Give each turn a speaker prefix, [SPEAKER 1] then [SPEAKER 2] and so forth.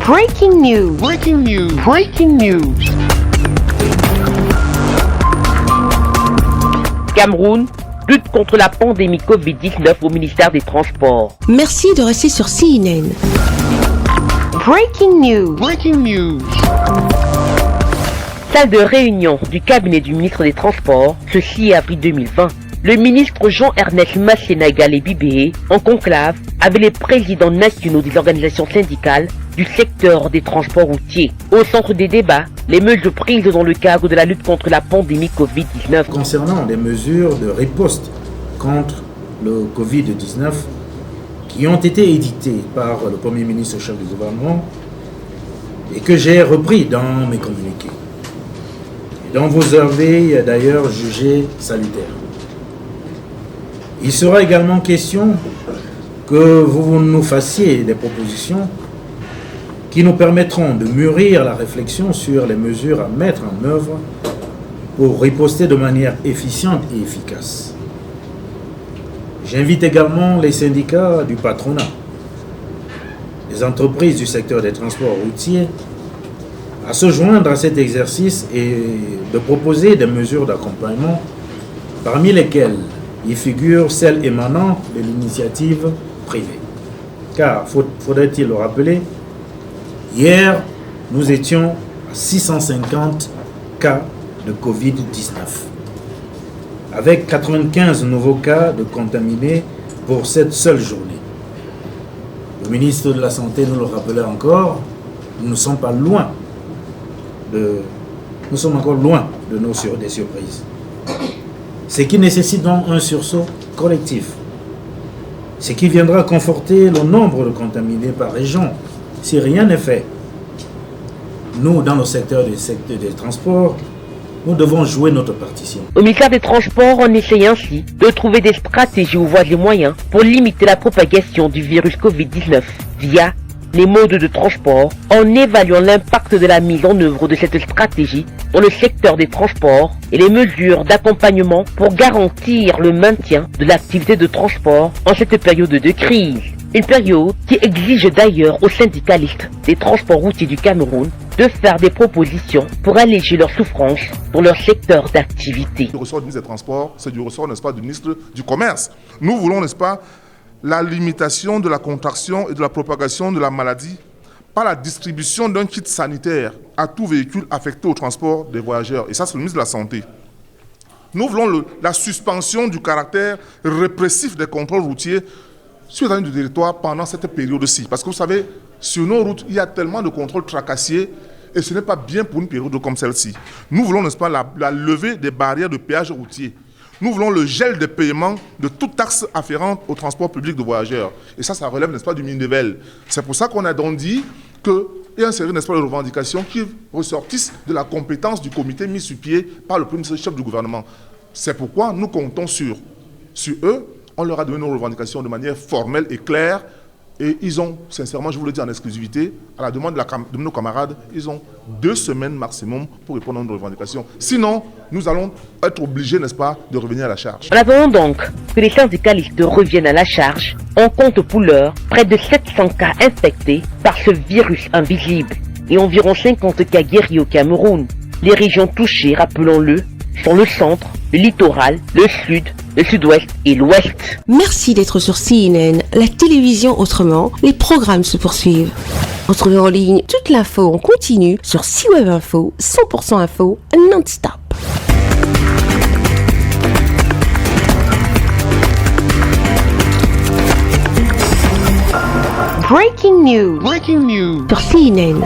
[SPEAKER 1] Breaking news. Breaking news. Breaking news.
[SPEAKER 2] Cameroun lutte contre la pandémie Covid-19 au ministère des Transports.
[SPEAKER 3] Merci de rester sur CNN.
[SPEAKER 1] Breaking news. Breaking news.
[SPEAKER 2] Salle de réunion du cabinet du ministre des Transports, ce 6 avril 2020. Le ministre Jean-Ernest Massénaga Bibé, en conclave, avec les présidents nationaux des organisations syndicales du secteur des transports routiers. Au centre des débats, les mesures prises dans le cadre de la lutte contre la pandémie Covid-19.
[SPEAKER 4] Concernant les mesures de riposte contre le Covid-19 qui ont été édictées par le Premier ministre chef du gouvernement et que j'ai repris dans mes communiqués, et dont vous avez d'ailleurs jugé salutaire. Il sera également question que vous nous fassiez des propositions qui nous permettront de mûrir la réflexion sur les mesures à mettre en œuvre pour riposter de manière efficiente et efficace. J'invite également les syndicats du patronat, les entreprises du secteur des transports routiers à se joindre à cet exercice et de proposer des mesures d'accompagnement, parmi lesquelles il figure celles émanant de l'initiative privée. Car, faudrait-il le rappeler, hier, nous étions à 650 cas de Covid-19, avec 95 nouveaux cas de contaminés pour cette seule journée. Le ministre de la Santé nous le rappelait encore, nous ne sommes pas loin nous sommes encore loin de des surprises. Ce qui nécessite donc un sursaut collectif. Ce qui viendra conforter le nombre de contaminés par région si rien n'est fait. Nous, dans le secteur des transports, nous devons jouer notre partition.
[SPEAKER 2] Au ministère des Transports, on essaye ainsi de trouver des stratégies ou voies et moyens pour limiter la propagation du virus Covid-19 via les modes de transport, en évaluant l'impact de la mise en œuvre de cette stratégie dans le secteur des transports et les mesures d'accompagnement pour garantir le maintien de l'activité de transport en cette période de crise. Une période qui exige d'ailleurs aux syndicalistes des transports routiers du Cameroun de faire des propositions pour alléger leurs souffrances dans leur secteur d'activité.
[SPEAKER 5] Le ressort du ministre des Transports, c'est du ressort, n'est-ce pas, du ministre du Commerce. Nous voulons, n'est-ce pas, la limitation de la contraction et de la propagation de la maladie par la distribution d'un kit sanitaire à tout véhicule affecté au transport des voyageurs. Et ça, c'est le ministre de la Santé. Nous voulons la suspension du caractère répressif des contrôles routiers sur l'étendue du territoire pendant cette période-ci. Parce que vous savez, sur nos routes, il y a tellement de contrôles tracassiers et ce n'est pas bien pour une période comme celle-ci. Nous voulons, n'est-ce pas, la levée des barrières de péage routier. Nous voulons le gel des paiements de toute taxe afférente au transport public de voyageurs. Et ça relève, n'est-ce pas, du Minevel. C'est pour ça qu'on a donc dit qu'il y a un série, n'est-ce pas, de revendications qui ressortissent de la compétence du comité mis sur pied par le Premier ministre chef du gouvernement. C'est pourquoi nous comptons sur eux. On leur a donné nos revendications de manière formelle et claire. Et ils ont, sincèrement, je vous le dis en exclusivité, à la demande de nos camarades, ils ont 2 semaines maximum pour répondre à nos revendications. Sinon, nous allons être obligés, n'est-ce pas, de revenir à la charge.
[SPEAKER 2] En attendant donc que les syndicalistes reviennent à la charge, on compte pour l'heure près de 700 cas infectés par ce virus invisible et environ 50 cas guéris au Cameroun. Les régions touchées, rappelons-le, sont le centre, le littoral, le sud, le sud-ouest et l'ouest.
[SPEAKER 3] Merci d'être sur CNN, la télévision autrement. Les programmes se poursuivent. Retrouvez en ligne toute l'info en continu sur C-Web Info, 100% info, non-stop.
[SPEAKER 1] Breaking news. Breaking news.
[SPEAKER 3] Sur CNN.